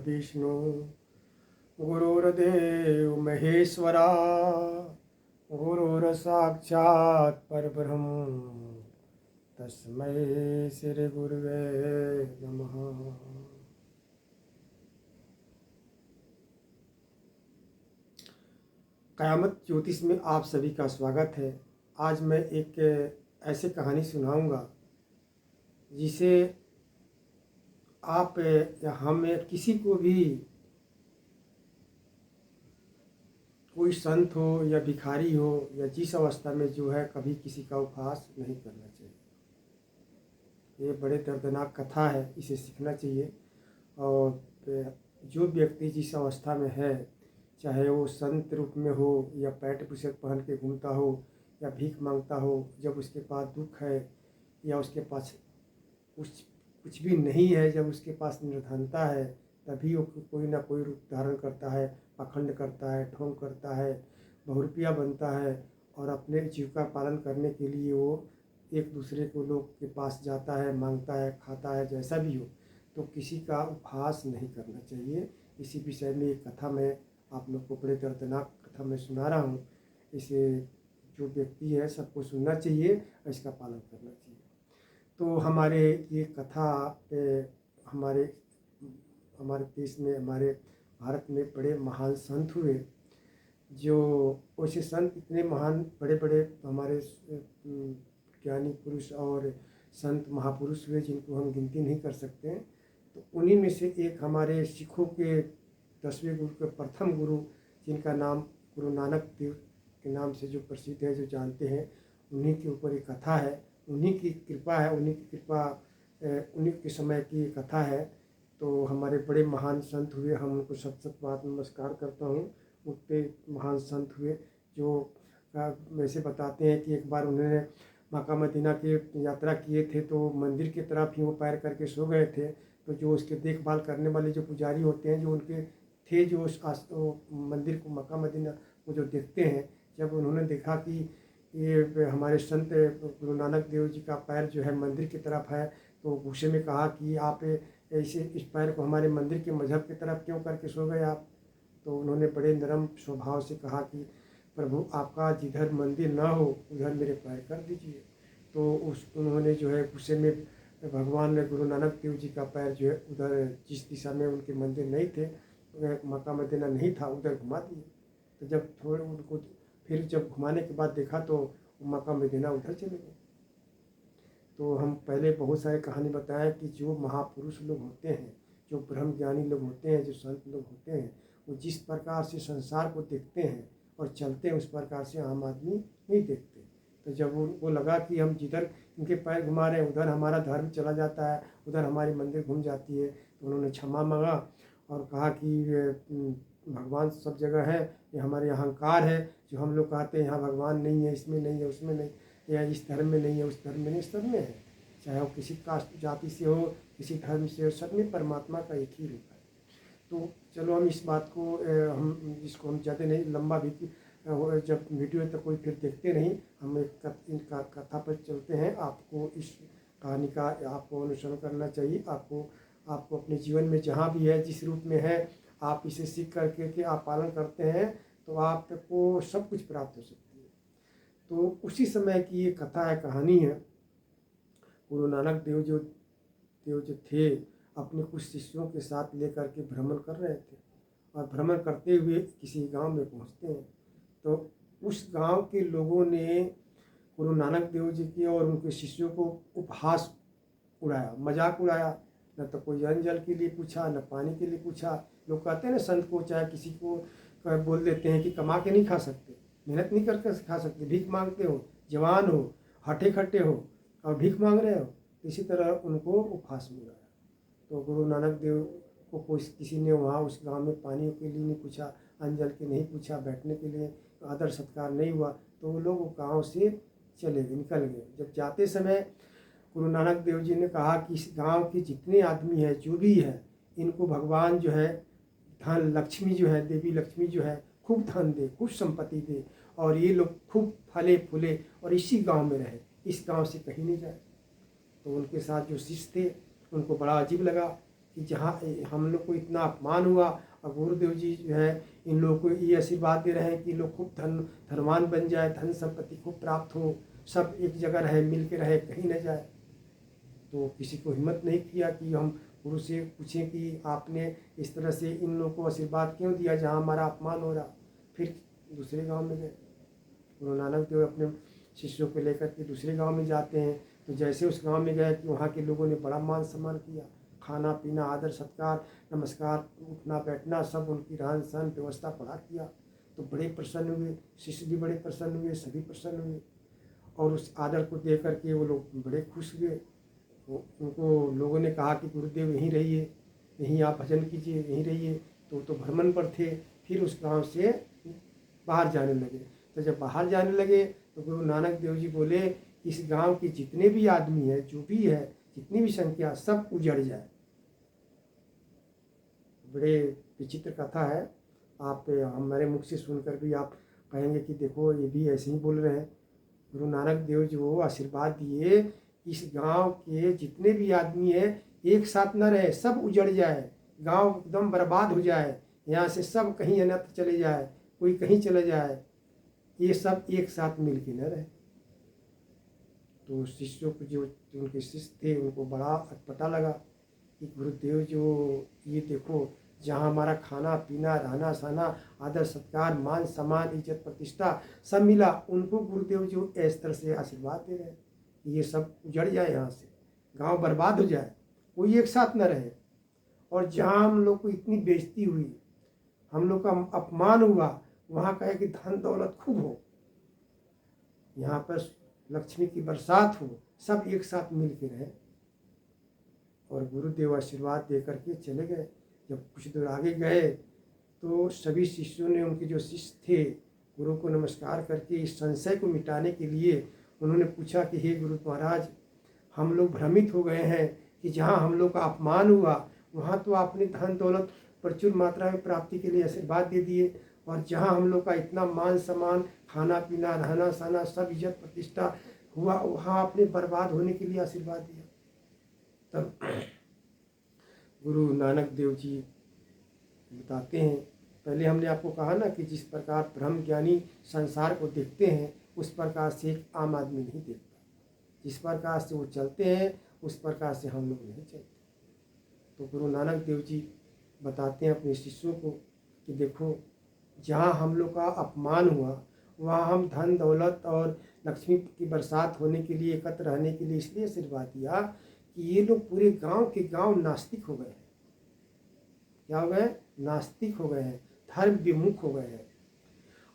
गुरुर्विष्णु गुरुर्देव महेश्वरा गुरुर्साक्षात् परब्रह्म तस्मै श्री गुरुवे नमः। क़यामत ज्योतिष में आप सभी का स्वागत है। आज मैं एक ऐसी कहानी सुनाऊंगा जिसे आप या हम या किसी को भी, कोई संत हो या भिखारी हो या जिस अवस्था में जो है, कभी किसी का उपहास नहीं करना चाहिए। ये बड़े दर्दनाक कथा है, इसे सीखना चाहिए। और जो व्यक्ति जिस अवस्था में है, चाहे वो संत रूप में हो या पैंट बुशर्ट पहन के घूमता हो या भीख मांगता हो, जब उसके पास दुख है या उसके पास कुछ भी नहीं है, जब उसके पास निर्धनता है, तभी वो कोई ना कोई रूप धारण करता है, पाखंड करता है, ढोंग करता है, बहुरूपिया बनता है और अपने जीविका पालन करने के लिए वो एक दूसरे को लोग के पास जाता है, मांगता है, खाता है। जैसा भी हो, तो किसी का उपहास नहीं करना चाहिए। इसी विषय में एक कथा मैं आप लोग को, बड़े दर्दनाक कथा मैं सुना रहा हूँ। इसे जो व्यक्ति है सबको सुनना चाहिए और इसका पालन करना चाहिए। तो हमारे ये कथा हमारे देश में, हमारे भारत में बड़े महान संत हुए। जो वैसे संत इतने महान बड़े बड़े हमारे ज्ञानी पुरुष और संत महापुरुष हुए जिनको हम गिनती नहीं कर सकते हैं। तो उन्हीं में से एक हमारे सिखों के 10वें गुरु के प्रथम गुरु, जिनका नाम गुरु नानक देव के नाम से जो प्रसिद्ध है, जो जानते हैं, उन्हीं के ऊपर एक कथा है। उन्हीं की कृपा है, उन्हीं के समय की कथा है। तो हमारे बड़े महान संत हुए, हम उनको सत सत बात नमस्कार करता हूँ। उनके महान संत हुए जो वैसे बताते हैं कि एक बार उन्होंने मक्का मदीना की यात्रा किए थे, तो मंदिर की तरफ ही वो पैर करके सो गए थे। तो जो उसके देखभाल करने वाले जो पुजारी होते हैं, जो उनके थे, जो मंदिर को, मक्का मदीना को जो देखते हैं, जब उन्होंने देखा कि ये हमारे संत गुरु नानक देव जी का पैर जो है मंदिर की तरफ है, तो गुस्से में कहा कि आप ऐसे इस पैर को हमारे मंदिर के मजहब की तरफ क्यों करके सो गए आप। तो उन्होंने बड़े नरम स्वभाव से कहा कि प्रभु, आपका जिधर मंदिर ना हो उधर मेरे पैर कर दीजिए। तो उन्होंने जो है गुस्से में भगवान गुरु नानक देव जी का पैर जो है उधर, जिस दिशा में उनके मंदिर नहीं थे, मक्का मदीना नहीं था, उधर घुमा दिए। तो जब थोड़े उनको फिर जब घुमाने के बाद देखा तो मक्का मदीना उधर चले गए। तो हम पहले बहुत सारे कहानी बताएं कि जो महापुरुष लोग होते हैं, जो ब्रह्म ज्ञानी लोग होते हैं, जो संत लोग होते हैं, वो जिस प्रकार से संसार को देखते हैं और चलते हैं, उस प्रकार से आम आदमी नहीं देखते। तो जब उनको लगा कि हम जिधर इनके पैर घुमा रहे हैं उधर हमारा धर्म चला जाता है, उधर हमारी मंदिर घूम जाती है, तो उन्होंने क्षमा मांगा और कहा कि भगवान सब जगह है, ये हमारे अहंकार है जो हम लोग कहते हैं यहाँ भगवान नहीं है, इसमें नहीं है, उसमें नहीं, या इस धर्म में नहीं है, उस धर्म में नहीं, सब में है। चाहे वो किसी कास्ट जाति से हो, किसी धर्म से हो, सब में परमात्मा का एक ही रूप है। तो चलो हम इस बात को हम इसको हम ज़्यादा नहीं लंबा भी, जब वीडियो तक कोई फिर देखते नहीं, हम एक कथा पर चलते हैं। आपको इस कहानी का आपको अनुसरण करना चाहिए। आपको अपने जीवन में जहाँ भी है, जिस रूप में है, आप इसे सीख करके कि आप पालन करते हैं तो आपको सब कुछ प्राप्त हो सकती है। तो उसी समय की ये कथा है, कहानी है। गुरु नानक देव जो थे, अपने कुछ शिष्यों के साथ लेकर के भ्रमण कर रहे थे और भ्रमण करते हुए किसी गांव में पहुंचते हैं। तो उस गांव के लोगों ने गुरु नानक देव जी की और उनके शिष्यों को उपहास उड़ाया, मजाक उड़ाया। न तो कोई अन्न जल के लिए पूछा, न पानी के लिए पूछा। लोग कहते हैं ना, संत को चाहे किसी को बोल देते हैं कि कमा के नहीं खा सकते, मेहनत नहीं करके खा सकते, भीख मांगते हो, जवान हो, हट्टे खट्टे हो और भीख मांग रहे हो। इसी तरह उनको उपहास में उड़ाया। तो गुरु नानक देव को किसी ने वहाँ उस गांव में पानी के लिए नहीं पूछा, अन्न जल के नहीं पूछा, बैठने के लिए आदर सत्कार नहीं हुआ। तो वो लोग गाँव से चले गए, निकल गए। जब जाते समय गुरु नानक देव जी ने कहा कि इस गांव के जितने आदमी हैं, जो भी है, इनको भगवान जो है धन, लक्ष्मी जो है, देवी लक्ष्मी जो है, खूब धन दे, खूब संपत्ति दे, और ये लोग खूब फले फूले और इसी गांव में रहे, इस गांव से कहीं नहीं जाए। तो उनके साथ जो शिष्य थे उनको बड़ा अजीब लगा कि जहाँ हम लोग को इतना अपमान हुआ, और गुरुदेव जी जो है इन लोगों को ये आशीर्वाद दे रहे हैं कि लोग खूब धनवान बन जाए, धन संपत्ति खूब प्राप्त हो, सब एक जगह रहे, मिल के रहे, कहीं न जाए। तो किसी को हिम्मत नहीं किया कि हम गुरु से पूछें कि आपने इस तरह से इन लोगों को आशीर्वाद क्यों दिया जहाँ हमारा अपमान हो रहा। फिर दूसरे गांव में गए। गुरु नानक देव अपने शिष्यों को लेकर के दूसरे गांव में जाते हैं। तो जैसे उस गांव में गए कि वहाँ के लोगों ने बड़ा मान सम्मान किया, खाना पीना, आदर सत्कार, नमस्कार, उठना बैठना, सब उनकी रहन सहन व्यवस्था बड़ा किया। तो बड़े प्रसन्न हुए, शिष्य भी बड़े प्रसन्न हुए, सभी प्रसन्न हुए, और उस आदर को देख करके वो लोग बड़े खुश हुए। उनको लोगों ने कहा कि गुरुदेव यहीं रहिए, यहीं आप भजन कीजिए, यहीं रहिए। तो भ्रमण पर थे। फिर उस गांव से बाहर जाने लगे। तो जब बाहर जाने लगे तो गुरु नानक देव जी बोले, इस गांव के जितने भी आदमी है, जो भी है, जितनी भी संख्या, सब उजड़ जाए। बड़े विचित्र कथा है। आप हमारे मुख से सुनकर भी आप कहेंगे कि देखो ये भी ऐसे ही बोल रहे हैं। गुरु नानक देव जी वो आशीर्वाद दिए, इस गांव के जितने भी आदमी हैं एक साथ न रहे, सब उजड़ जाए, गांव एकदम बर्बाद हो जाए, यहाँ से सब कहीं अन्यत्र चले जाए, कोई कहीं चले जाए, ये सब एक साथ मिल के न रहे। तो शिष्यों को, जो उनके शिष्य थे, उनको बड़ा अटपटा लगा कि गुरुदेव जो ये देखो, जहाँ हमारा खाना पीना, रहना सहना, आदर सत्कार, मान सम्मान, इज्जत प्रतिष्ठा सब मिला, उनको गुरुदेव जो इस तरह से आशीर्वाद दे रहे हैं कि ये सब उजड़ जाए, यहाँ से गांव बर्बाद हो जाए, कोई एक साथ न रहे। और जहाँ हम लोग को इतनी बेइज्जती हुई, हम लोग का अपमान हुआ, वहाँ कहे कि धन दौलत खूब हो, यहाँ पर लक्ष्मी की बरसात हो, सब एक साथ मिल के रहे। और गुरुदेव आशीर्वाद दे करके चले गए। जब कुछ दूर आगे गए तो सभी शिष्यों ने, उनके जो शिष्य थे, गुरु को नमस्कार करके इस संशय को मिटाने के लिए उन्होंने पूछा कि हे गुरु महाराज, हम लोग भ्रमित हो गए हैं कि जहाँ हम लोग का अपमान हुआ, वहाँ तो आपने धन दौलत प्रचुर मात्रा में प्राप्ति के लिए आशीर्वाद दे दिए, और जहाँ हम लोग का इतना मान सम्मान, खाना पीना, रहना सहना, सब इज्जत प्रतिष्ठा हुआ, वहाँ आपने बर्बाद होने के लिए आशीर्वाद दिया। तब गुरु नानक देव जी बताते हैं, पहले हमने आपको कहा ना कि जिस प्रकार ब्रह्म ज्ञानी संसार को देखते हैं, उस प्रकार से एक आम आदमी नहीं देखता। जिस प्रकार से वो चलते हैं, उस प्रकार से हम लोग नहीं चलते। तो गुरु नानक देव जी बताते हैं अपने शिष्यों को कि देखो, जहाँ हम लोग का अपमान हुआ, वहाँ हम धन दौलत और लक्ष्मी की बरसात होने के लिए, एकत्र रहने के लिए इसलिए आशीर्वाद दिया कि ये लोग पूरे गांव के गांव नास्तिक हो गए हैं। क्या हो गए? नास्तिक हो गए हैं, धर्म विमुख हो गए हैं।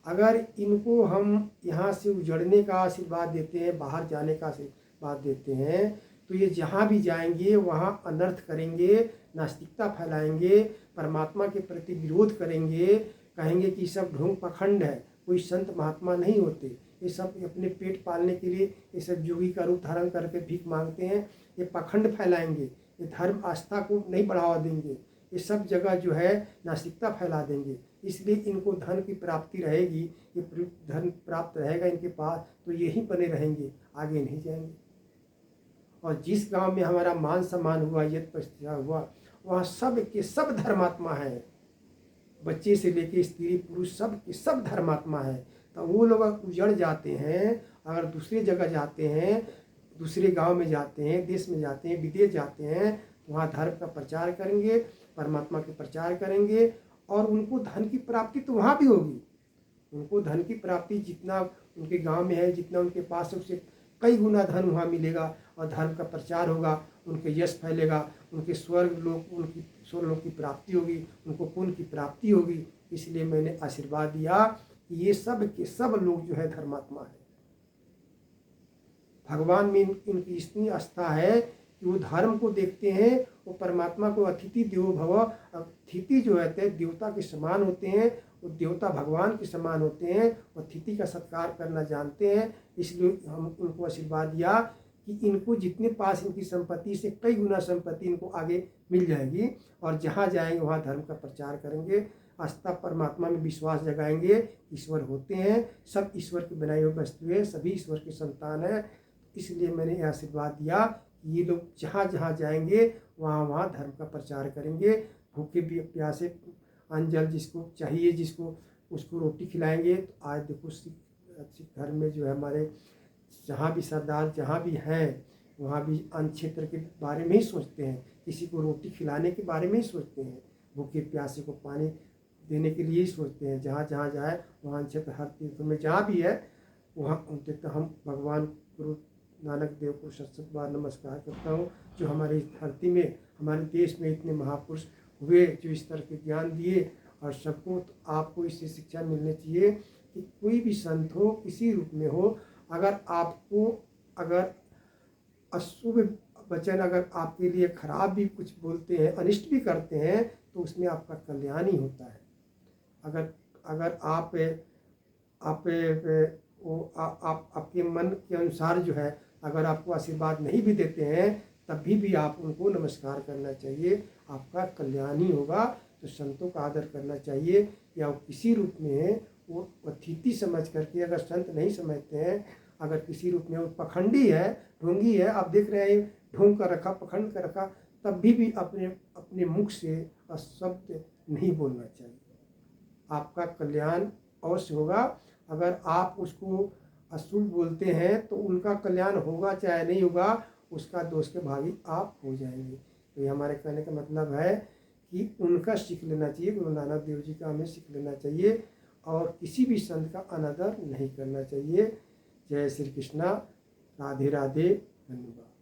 अगर इनको हम यहाँ से उजड़ने का आशीर्वाद देते हैं, बाहर जाने का आशीर्वाद देते हैं, तो ये जहाँ भी जाएंगे वहाँ अनर्थ करेंगे, नास्तिकता फैलाएंगे, परमात्मा के प्रति विरोध करेंगे, कहेंगे कि सब ढोंग पखंड है, कोई संत महात्मा नहीं होते, ये सब अपने पेट पालने के लिए ये सब योगी का रूप धारण करके भीख मांगते हैं, ये पखंड फैलाएंगे, ये धर्म आस्था को नहीं बढ़ावा देंगे, ये सब जगह जो है नास्तिकता फैला देंगे। इसलिए इनको धन की प्राप्ति रहेगी, ये धन प्राप्त रहेगा इनके पास, तो यही बने रहेंगे, आगे नहीं जाएंगे। और जिस गांव में हमारा मान सम्मान हुआ, इज्जत प्रतिष्ठा हुआ, वहाँ सब के सब धर्मात्मा है, बच्चे से लेके स्त्री पुरुष सब के सब धर्मात्मा है। तो वो लोग उजड़ जाते हैं, अगर दूसरी जगह जाते हैं, दूसरे गांव में जाते हैं, देश में जाते हैं, विदेश जाते हैं, तो वहाँ धर्म का प्रचार करेंगे, परमात्मा के प्रचार करेंगे, और उनको धन की प्राप्ति तो वहाँ भी होगी। उनको धन की प्राप्ति जितना उनके गांव में है, जितना उनके पास है, उससे कई गुना धन वहाँ मिलेगा, और धर्म का प्रचार होगा, उनके यश फैलेगा, उनके स्वर्ग लोक की प्राप्ति होगी, उनको पुण्य की प्राप्ति होगी। इसलिए मैंने आशीर्वाद दिया कि ये सब के सब लोग जो है धर्मात्मा है। भगवान में इनकी इतनी आस्था है कि वो धर्म को देखते हैं, वो परमात्मा को अतिथि देवो भव, अतिथि जो है देवता के समान होते हैं, वो देवता भगवान के समान होते हैं, वो अतिथि का सत्कार करना जानते हैं। इसलिए हम उनको आशीर्वाद दिया कि इनको जितने पास इनकी संपत्ति से कई गुना संपत्ति इनको आगे मिल जाएगी, और जहाँ जाएंगे वहाँ धर्म का प्रचार करेंगे, आस्था परमात्मा में विश्वास जगाएंगे, ईश्वर होते हैं, सब ईश्वर की बनाई हुई वस्तु है, सभी ईश्वर के संतान है। इसलिए मैंने यह आशीर्वाद दिया कि ये लोग जहाँ जहाँ जाएंगे वहाँ वहाँ धर्म का प्रचार करेंगे। भूखे प्यासे अन्न जल जिसको चाहिए, जिसको उसको रोटी खिलाएंगे। तो आज देखो सिख धर्म में जो है हमारे जहाँ भी सरदार जहाँ भी हैं वहाँ भी अन्न क्षेत्र के बारे में ही सोचते हैं, किसी को रोटी खिलाने के बारे में ही सोचते हैं, भूखे प्यासे को पानी देने के लिए ही सोचते हैं। जहाँ जहाँ जाए वहाँ क्षेत्र हर तीर्थ में जहाँ भी है वहाँ उनके तो हम भगवान गुरु नानक देव को सत बार नमस्कार करता हूँ, जो हमारी धरती में हमारे देश में इतने महापुरुष हुए, जो इस तरह के ज्ञान दिए। और सबको तो आपको इससे शिक्षा मिलनी चाहिए कि कोई भी संत हो, किसी रूप में हो, अगर आपको अगर अशुभ वचन अगर आपके लिए खराब भी कुछ बोलते हैं, अनिष्ट भी करते हैं, तो उसमें आपका कल्याण ही होता है। अगर अगर आप वो आप आपके मन के अनुसार जो है अगर आपको आशीर्वाद नहीं भी देते हैं, तभी भी आप उनको नमस्कार करना चाहिए, आपका कल्याण ही होगा। तो संतों का आदर करना चाहिए, या वो किसी रूप में है, वो अतिथि समझ करके, अगर संत नहीं समझते हैं, अगर किसी रूप में वो पखंडी है, ढोंगी है, आप देख रहे हैं ढोंग कर रखा, पखंड कर रखा, तब भी अपने अपने मुख से अशब्द नहीं बोलना चाहिए। आपका कल्याण अवश्य होगा। अगर आप उसको अशुभ बोलते हैं तो उनका कल्याण होगा चाहे नहीं होगा, उसका दोष के भागी आप हो जाएंगे। तो ये हमारे कहने का मतलब है कि उनका सीख लेना चाहिए, गुरु नानक देव जी का हमें सीख लेना चाहिए, और किसी भी संत का अनादर नहीं करना चाहिए। जय श्री कृष्णा, राधे राधे, धन्यवाद।